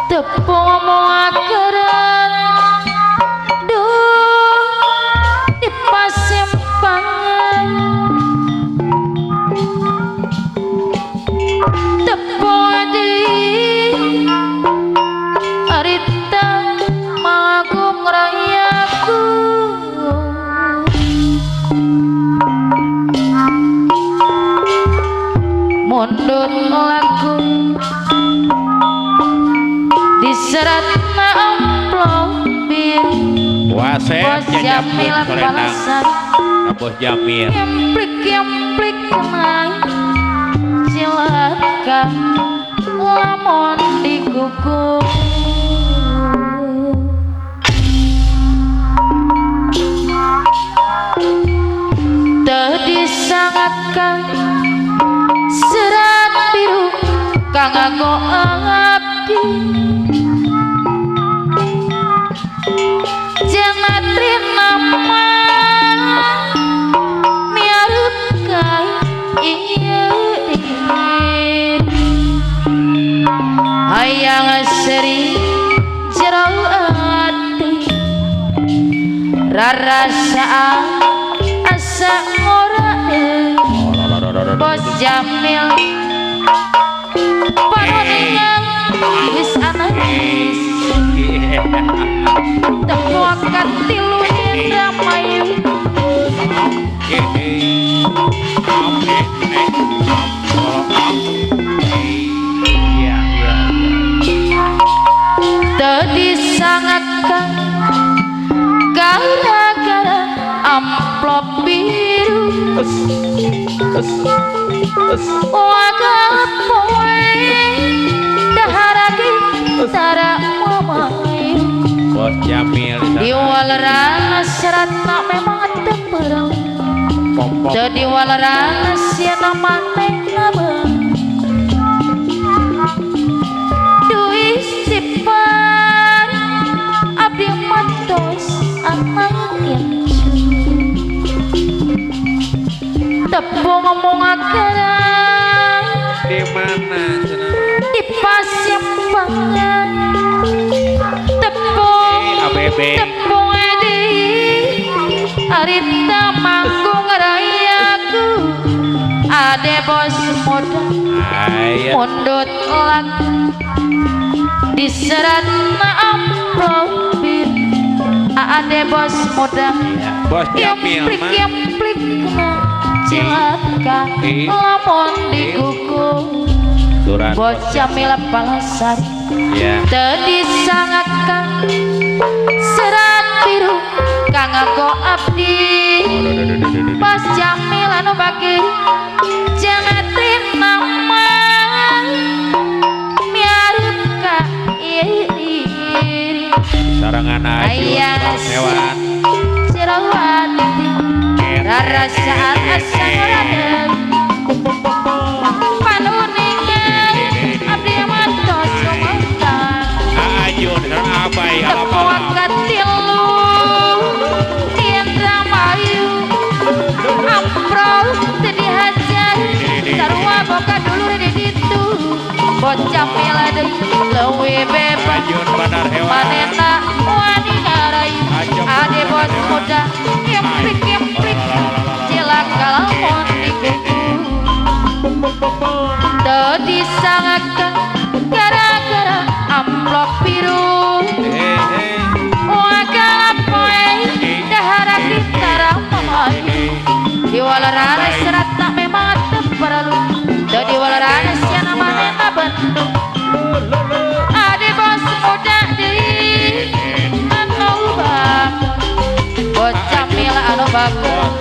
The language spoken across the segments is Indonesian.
tepung muakaran duh di pasimpangan tepung di arita magung rayaku mundut lagu diserat na amplop biru Waset bos Jamil balasan Bos Jamil yemplik kenang cilaka lamun diguguk teu disangatkan serat biru kang nganggo abdi janatri nama miarep kai hayang seri jero ati rarasaan asa ngora bos Jamil panuningan wis anais tepuakan tilu hindra mayu tadi sangatkan gara-gara amplop biru wagal poe daharagi tara mamayu Bos Jamil di walerana seratna memang temperang jadi walerana siana maneh abang duwi sipan abdi matos anak yang tepung ngomong akaran di mana di pasimpangan tepung tepung di arita manggung rayaku ade bos muda mundut lagu diserat na amplop ade bos muda Bos Jamil yemplik cilaka lamun diguguk bos Jamil balasan teu disangatkan serat biru kang nganggo abdi bos Jamil anu bagi janatri nama miarep ka iri sarangan ayun hewan jerawati rarasaan asa ngaraden panuningan abdi matos sumantan ayun dan abai tepuakan tilu hindra mayu amprol teu dihajar sarua boga dulur di ditu bos Jamil deui leuwih bebas manehna wani ngarayu ade bos muda yemplik cilaka lamun diguguk teu disangatkan gara-gara amplop biru wagal poe daharagi tara mamayu di walerana seratna memang temperlu teu di walerana siana manehna bentuk ade bos muda deui anu bagus bos Jamil anu bagus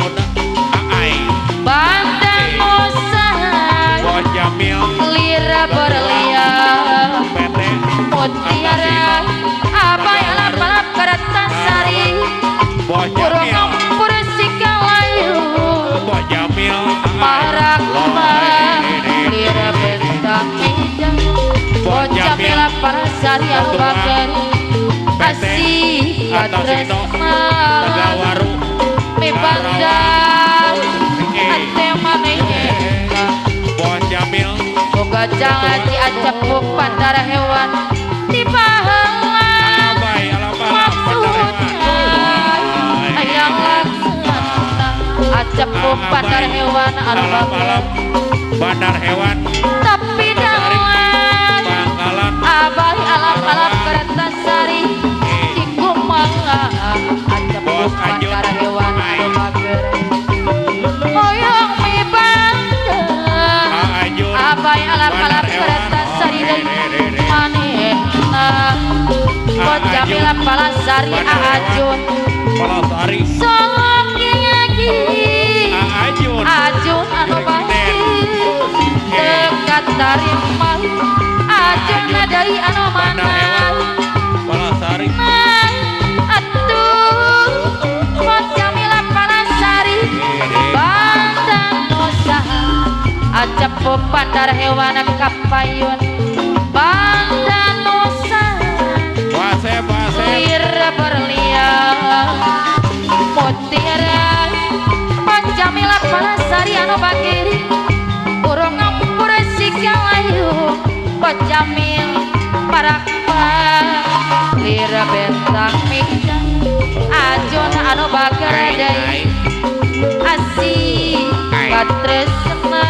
bandang usaha Bos Jamil lira berlian mutiara abai alap-alap karatasari Bos burung Jamil ampur sikalayu Bos Jamil marak lemah lira bentang hijau bos Jamil parasari anu bager asih katresna mi bandang gajah ngaji acepuk bandara hewan di pahala Abai alam alam bandar hewan. ayang laksana acepuk bandara hewan Alam alam bandar hewan. tapi dawan Pangkalan abai alam kereta sari di kumaha acepuk bandara hewan anu bager hoyong mi bandar Ajun abai alam kereta sari deui manehna Jamila Palasari Ajun Palasari sok ngagi Ajun Ajun anu baik dekat dari mah Ajun dari anu mana Palasari atuh Jamila Palasari Bandar Nusa acepuk bandar hewan kapayun Bandar Nusa Wasep lir berlian mutiara Jamila Palasari anu bagiri urang ngampur sikalayu Jamil parakpa lir bentang mikna Ajun anu bager deui asih batresna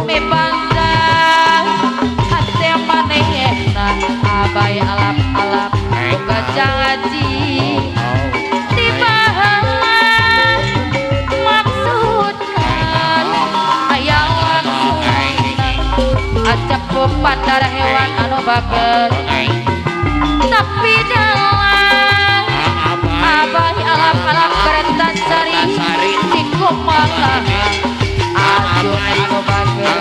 mi bandar hate manehna abai alap-alap boga janji di pahala maksudna aya laksana acepuk bandar hewan anu bager tapi dawan abai alap-alap kereta sari di kumaha Ajun anu bager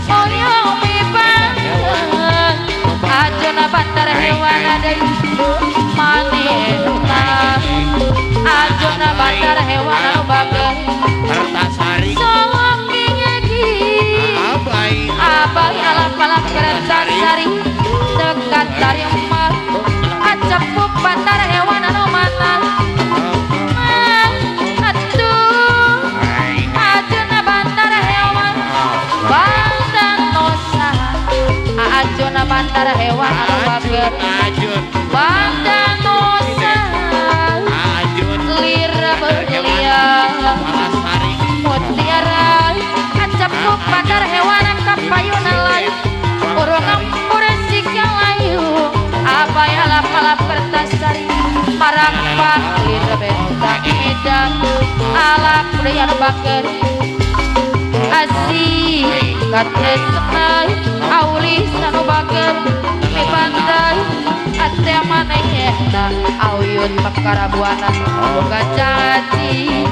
hoyong mi bandar Ajun bandar hewan deui manehna Ajun bandar hewan anu bager sok ngagi abai alap-alap kereta sari dekat dari emak acepuk bandar hewan anu mana atuh Ajun bandar hewan Bandar Nusa Ajun bandar hewan anu bager Bandar Nusa lir berlian mutiara acepuk bandar hewan kapayun lain urang ngampur sikalayu abai alap-alap kertas sari parakpa lir bentang edan alap deui anu bager asih katresna aulis anu bager mi bandar ate manehna auyun pakarabuana boga janji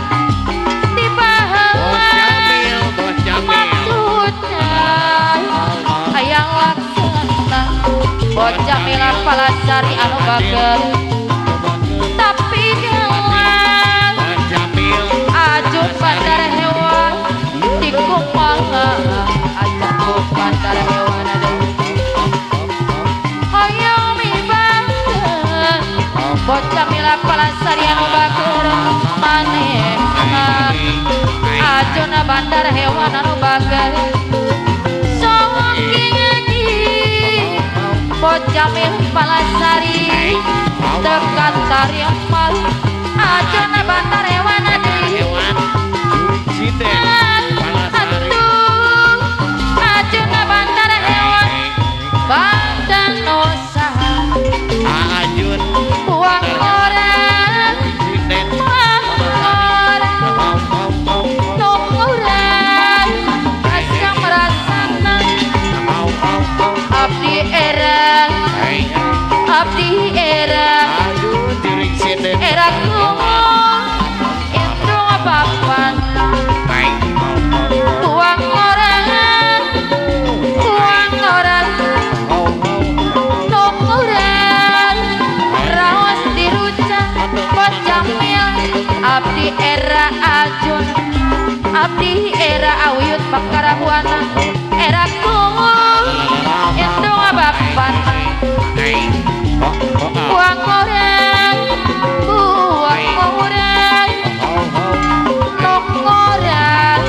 di pahala maksudna hayang laksana Jamila Palasari anu bager tapi dawan Ajun bandar hewan di kumaha acepuk bandar hewan deui hoyong mi bandar Jamila Palasari anu bager manehna Ajun bandar hewan anu bager sok ngagi Jamil Palasari dekat dari emak Ajun bandar hewan deui atuh Ajun bandar hewan Bandar Nusa uang orang tungguran asam rasana abdi era kumu indung papan uang orang tungguran raos dirucak Jamil abdi era Ajun abdi era awiyut pakarabuana era kumu indung papan uang orang nok orang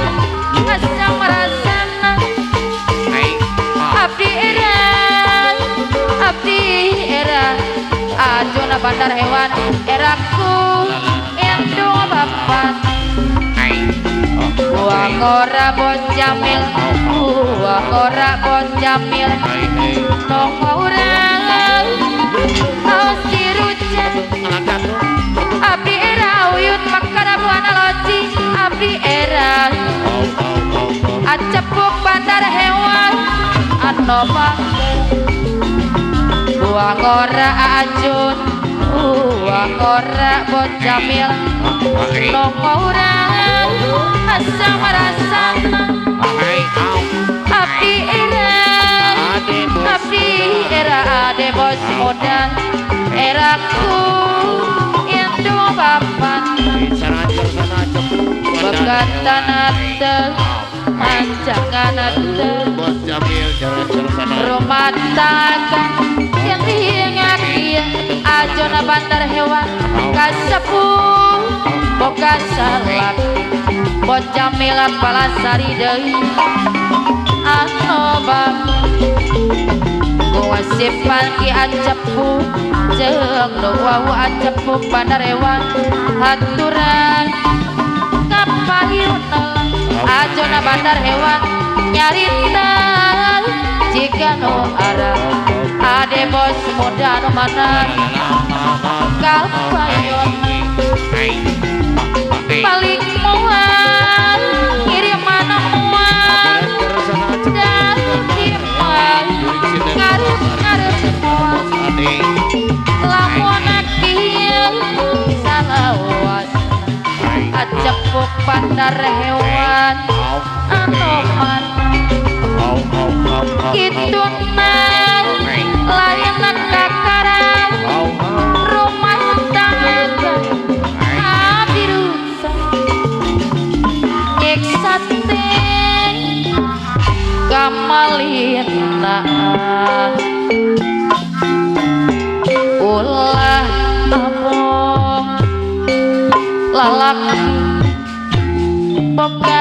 asam rasana bandar hewan eraku indung bapak Buang ora bonjamil Buang ora bonjamil Nong orang Tau si rujan Abdi era uyut makara buana loji Abdi era Acepuk bandar hewan Anova Buang ora ajun Buang ora bonjamil Nong orang Asam rasana Abdi era ade bos modal eraku indung bapan begatan ate anjangan ate rumah tangga yang diingat ajona bandar hewan kasepuh boga salak bos jamila palasari deui anobam Sipan ki acepu jeung nu wau acepu bandar hewan haturan kapayuna ajona bandar hewan nyarita jika nu arah ade bos muda nu mana kapayuna balik mual kirim mana mual dan kirimah ngarep mual lamun kieu salawas acepuk bandar hewan anoman kituna layan kakarang rumah tangga abdi rusak nyiksa teh kamalina ulah among lalaki boga